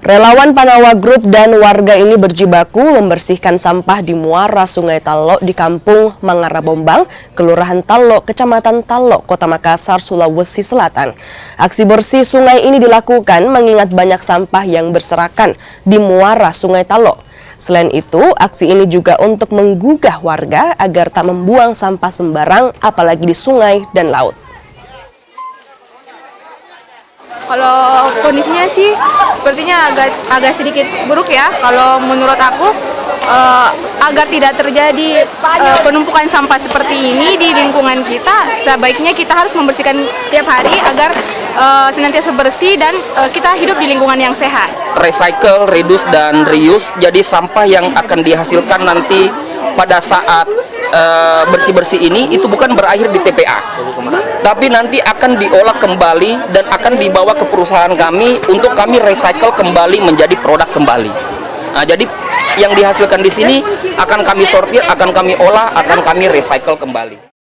Relawan Panawa Group dan warga ini berjibaku membersihkan sampah di muara Sungai Talok di Kampung Mangarabombang, Kelurahan Talok, Kecamatan Talok, Kota Makassar, Sulawesi Selatan. Aksi bersih sungai ini dilakukan mengingat banyak sampah yang berserakan di muara Sungai Talok. Selain itu, aksi ini juga untuk menggugah warga agar tak membuang sampah sembarang, apalagi di sungai dan laut. Kalau kondisinya sih sepertinya agak sedikit buruk ya. Kalau menurut aku agar tidak terjadi penumpukan sampah seperti ini di lingkungan kita, sebaiknya kita harus membersihkan setiap hari agar senantiasa bersih dan kita hidup di lingkungan yang sehat. Recycle, reduce, dan reuse, jadi sampah yang akan dihasilkan nanti pada saat bersih-bersih ini itu bukan berakhir di TPA, tapi nanti akan diolah kembali dan akan dibawa ke perusahaan kami untuk kami recycle kembali menjadi produk kembali. Nah, jadi yang dihasilkan di sini akan kami sortir, akan kami olah, akan kami recycle kembali.